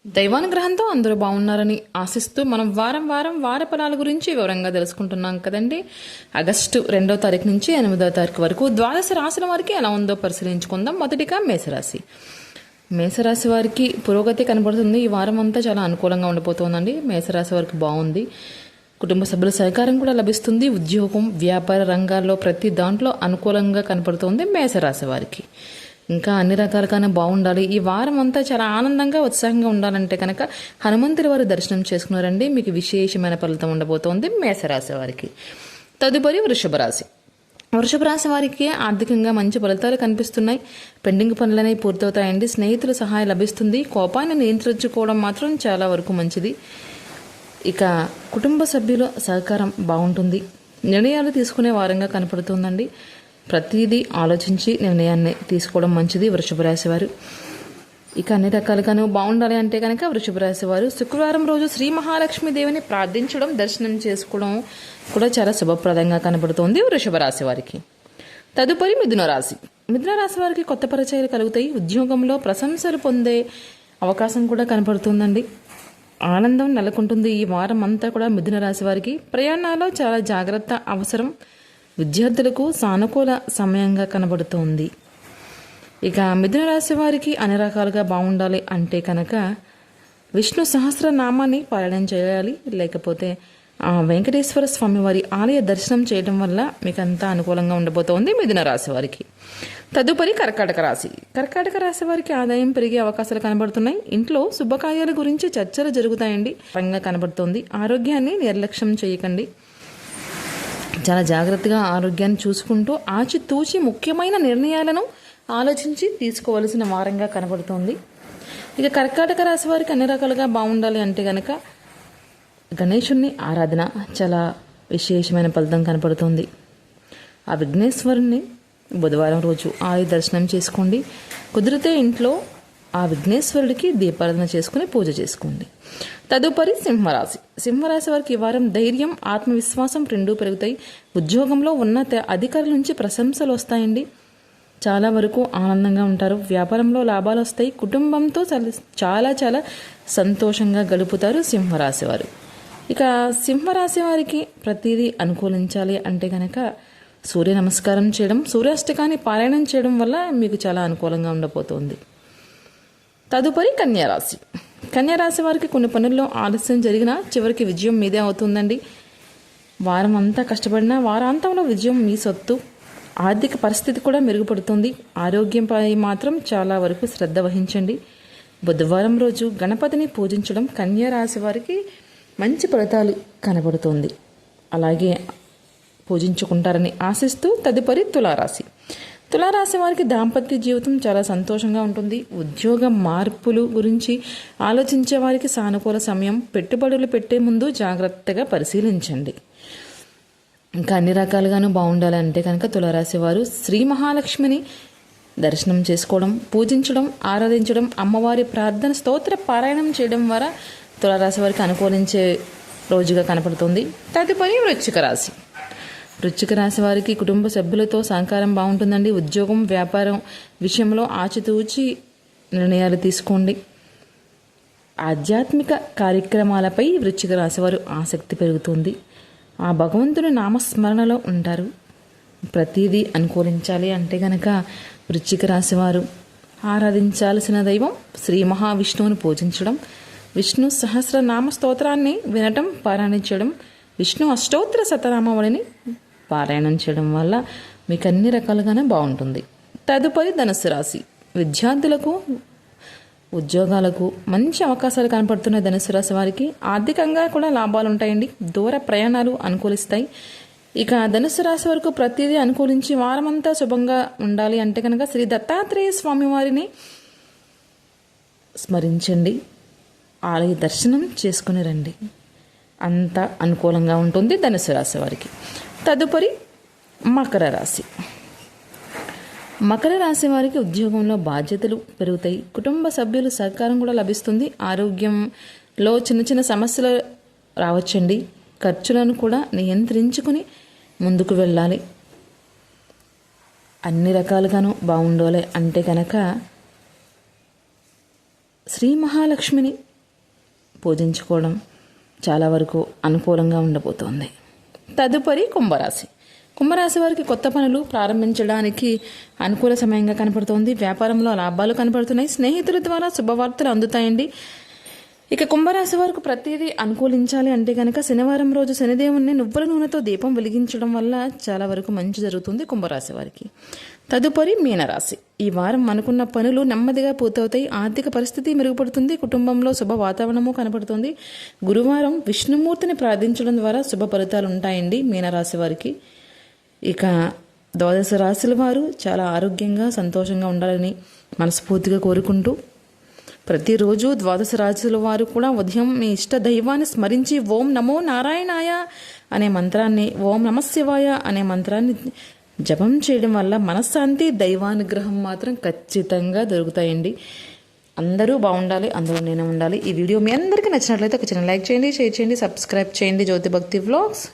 దైవానుగ్రహంతో అందరూ బాగున్నారని ఆశిస్తూ మనం వార ఫలాల గురించి వివరంగా తెలుసుకుంటున్నాం కదండి. ఆగస్టు 2వ తారీఖు నుంచి 8వ తారీఖు వరకు ద్వాదశ రాశుల వారికి ఎలా ఉందో పరిశీలించుకుందాం. మొదటిగా మేషరాశి. మేషరాశి వారికి పురోగతి కనబడుతుంది. ఈ వారం అంతా చాలా అనుకూలంగా ఉండిపోతుందండి. మేషరాశి వారికి బాగుంది. కుటుంబ సభ్యుల సహకారం కూడా లభిస్తుంది. ఉద్యోగం, వ్యాపార రంగాల్లో ప్రతి దాంట్లో అనుకూలంగా కనపడుతుంది మేషరాశి వారికి. ఇంకా అన్ని రకాలుగానే బాగుండాలి. ఈ వారం అంతా చాలా ఆనందంగా, ఉత్సాహంగా ఉండాలంటే కనుక హనుమంతుడి వారి దర్శనం చేసుకున్నారండి. మీకు విశేషమైన ఫలితం ఉండబోతోంది మేషరాశి వారికి. తదుపరి వృషభ రాశి. వృషభ రాశి వారికి ఆర్థికంగా మంచి ఫలితాలు కనిపిస్తున్నాయి. పెండింగ్ పనులనేవి పూర్తవుతాయండి. స్నేహితుల సహాయం లభిస్తుంది. కోపాన్ని నియంత్రించుకోవడం మాత్రం చాలా వరకు మంచిది. ఇక కుటుంబ సభ్యుల సహకారం బాగుంటుంది. నిర్ణయాలు తీసుకునే వారంగా కనపడుతుందండి. ప్రతిదీ ఆలోచించి నిర్ణయాన్ని తీసుకోవడం మంచిది వృషభ రాశి వారు. ఇక అన్ని రకాలుగాను బాగుండాలి అంటే కనుక వృషభ రాశి వారు శుక్రవారం రోజు శ్రీ మహాలక్ష్మి దేవిని ప్రార్థించడం, దర్శనం చేసుకోవడం కూడా చాలా శుభప్రదంగా కనబడుతోంది వృషభ రాశి వారికి. తదుపరి మిథున రాశి. మిథున రాశి వారికి కొత్త పరిచయాలు కలుగుతాయి. ఉద్యోగంలో ప్రశంసలు పొందే అవకాశం కూడా కనపడుతుందండి. ఆనందం నెలకొంటుంది. ఈ వారం అంతా కూడా మిథున రాశి వారికి ప్రయాణాల్లో చాలా జాగ్రత్త అవసరం. విద్యార్థులకు సానుకూల సమయంగా కనబడుతోంది. ఇక మిథున రాశి వారికి అన్ని రకాలుగా బాగుండాలి అంటే కనుక విష్ణు సహస్రనామాన్ని పారాయణం చేయాలి. లేకపోతే వెంకటేశ్వర స్వామి వారి ఆలయ దర్శనం చేయడం వల్ల మీకు అంతా అనుకూలంగా ఉండబోతోంది మిథున రాశి వారికి. తదుపరి కర్కాటక రాశి. కర్కాటక రాశి వారికి ఆదాయం పెరిగే అవకాశాలు కనబడుతున్నాయి. ఇంట్లో శుభకార్యాల గురించి చర్చలు జరుగుతాయండి. రంగా కనబడుతోంది. ఆరోగ్యాన్ని నిర్లక్ష్యం చేయకండి. చాలా జాగ్రత్తగా ఆరోగ్యాన్ని చూసుకుంటూ ఆచితూచి ముఖ్యమైన నిర్ణయాలను ఆలోచించి తీసుకోవలసిన వారంగా కనబడుతోంది. ఇక కర్కాటక రాశి వారికి అన్ని రకాలుగా బాగుండాలి అంటే కనుక గణేశుని ఆరాధన చాలా విశేషమైన ఫలితం కనపడుతుంది. ఆ విఘ్నేశ్వరుని బుధవారం రోజు ఆలయ దర్శనం చేసుకోండి. కుదిరితే ఇంట్లో ఆ విఘ్నేశ్వరుడికి దీపారాధన చేసుకుని పూజ చేసుకోండి. తదుపరి సింహరాశి. సింహరాశి వారికి ఈ వారం ధైర్యం, ఆత్మవిశ్వాసం రెండూ పెరుగుతాయి. ఉద్యోగంలో ఉన్నత అధికారుల నుంచి ప్రశంసలు వస్తాయండి. చాలా వరకు ఆనందంగా ఉంటారు. వ్యాపారంలో లాభాలు వస్తాయి. కుటుంబంతో చాలా చాలా సంతోషంగా గడుపుతారు సింహరాశి వారు. ఇక సింహరాశి వారికి ప్రతిదీ అనుకూలించాలి అంటే కనుక సూర్య నమస్కారం చేయడం, సూర్యాష్టకాన్ని పారాయణం చేయడం వల్ల మీకు చాలా అనుకూలంగా ఉండబోతోంది. తదుపరి కన్యారాశి. కన్యారాశి వారికి కొన్ని పనుల్లో ఆలస్యం జరిగినా చివరికి విజయం మీదే అవుతుందండి. వారం అంతా కష్టపడినా వారాంతంలో విజయం మీ సొత్తు. ఆర్థిక పరిస్థితి కూడా మెరుగుపడుతుంది. ఆరోగ్యంపై మాత్రం చాలా వరకు శ్రద్ధ వహించండి. బుధవారం రోజు గణపతిని పూజించడం కన్యారాశి వారికి మంచి ఫలితాలు కనబడుతుంది. అలాగే పూజించుకుంటారని ఆశిస్తూ తదుపరి తులారాశి. తులారాశి వారికి దాంపత్య జీవితం చాలా సంతోషంగా ఉంటుంది. ఉద్యోగ మార్పులు గురించి ఆలోచించే వారికి సానుకూల సమయం. పెట్టుబడులు పెట్టే ముందు జాగ్రత్తగా పరిశీలించండి. ఇంకా అన్ని రకాలుగాను బాగుండాలి అంటే కనుక తులారాశి వారు శ్రీ మహాలక్ష్మిని దర్శనం చేసుకోవడం, పూజించడం, ఆరాధించడం, అమ్మవారి ప్రార్థన స్తోత్ర పారాయణం చేయడం ద్వారా తులారాశి వారికి అనుకూలించే రోజుగా కనపడుతుంది. తదుపరి వృశ్చిక రాశి. వృశ్చిక రాశి వారికి కుటుంబ సభ్యులతో సహకారం బాగుంటుందండి. ఉద్యోగం, వ్యాపారం విషయంలో ఆచితూచి నిర్ణయాలు తీసుకోండి. ఆధ్యాత్మిక కార్యక్రమాలపై వృశ్చిక రాశి వారు ఆసక్తి పెరుగుతుంది. ఆ భగవంతుని నామస్మరణలో ఉంటారు. ప్రతిదీ అనుకూలించాలి అంటే కనుక వృశ్చిక రాశి వారు ఆరాధించాల్సిన దైవం శ్రీ మహావిష్ణువుని పూజించడం, విష్ణు సహస్రనామ స్తోత్రాన్ని వినటం, పారాయణించడం, విష్ణు అష్టోత్తర శతనామావళిని పారాయణం చేయడం వల్ల మీకు అన్ని రకాలుగానే బాగుంటుంది. తదుపరి ధనుస్సు రాశి. విద్యార్థులకు, ఉద్యోగాలకు మంచి అవకాశాలు కనపడుతున్నాయి. ధనుస్సు రాశి వారికి ఆర్థికంగా కూడా లాభాలు ఉంటాయండి. దూర ప్రయాణాలు అనుకూలిస్తాయి. ఇక ధనుస్సు రాశి వరకు ప్రతిదీ అనుకూలించి వారమంతా శుభంగా ఉండాలి అంటే కనుక శ్రీ దత్తాత్రేయ స్వామి వారిని స్మరించండి. ఆలయ దర్శనం చేసుకుని రండి. అంత అనుకూలంగా ఉంటుంది ధనుసు రాశి వారికి. తదుపరి మకర రాశి. మకర రాశి వారికి ఉద్యోగంలో బాధ్యతలు పెరుగుతాయి. కుటుంబ సభ్యులు సహకారం కూడా లభిస్తుంది. ఆరోగ్యంలో చిన్న చిన్న సమస్యలు రావచ్చండి. ఖర్చులను కూడా నియంత్రించుకుని ముందుకు వెళ్ళాలి. అన్ని రకాలుగాను బాగుండాలి అంటే కనుక శ్రీ మహాలక్ష్మిని పూజించుకోవడం చాలా వరకు అనుకూలంగా ఉండబోతోంది. తదుపరి కుంభరాశి. కుంభరాశి వారికి కొత్త పనులు ప్రారంభించడానికి అనుకూల సమయంగా కనపడుతోంది. వ్యాపారంలో లాభాలు కనపడుతున్నాయి. స్నేహితుల ద్వారా శుభవార్తలు అందుతాయండి. ఇక కుంభరాశి వారికి ప్రతిదీ అనుకూలించాలి అంటే కనుక శనివారం రోజు శనిదేవుణ్ణి నువ్వుల నూనెతో దీపం వెలిగించడం వల్ల చాలా వరకు మంచి జరుగుతుంది కుంభరాశి వారికి. తదుపరి మీనరాశి. ఈ వారం అనుకున్న పనులు నెమ్మదిగా పూర్తవుతాయి. ఆర్థిక పరిస్థితి మెరుగుపడుతుంది. కుటుంబంలో శుభ వాతావరణము కనపడుతుంది. గురువారం విష్ణుమూర్తిని ప్రార్థించడం ద్వారా శుభ ఫలితాలు ఉంటాయండి మీనరాశి వారికి. ఇక ద్వాదశ రాశుల వారు చాలా ఆరోగ్యంగా సంతోషంగా ఉండాలని మనస్ఫూర్తిగా కోరుకుంటూ ప్రతిరోజు ద్వాదశ రాశుల వారు కూడా ఉదయం మీ ఇష్ట దైవాన్ని స్మరించి ఓం నమో నారాయణాయ అనే మంత్రాన్ని, ఓం నమ శివాయ అనే మంత్రాన్ని జపం చేయడం వల్ల మనశ్శాంతి, దైవానుగ్రహం మాత్రం ఖచ్చితంగా దొరుకుతాయండి. అందరూ బాగుండాలి, అందరూ నేను ఉండాలి. ఈ వీడియో మీ అందరికీ నచ్చినట్లయితే ఒక చిన్న లైక్ చేయండి, షేర్ చేయండి, సబ్స్క్రైబ్ చేయండి జ్యోతి భక్తి వ్లాగ్స్.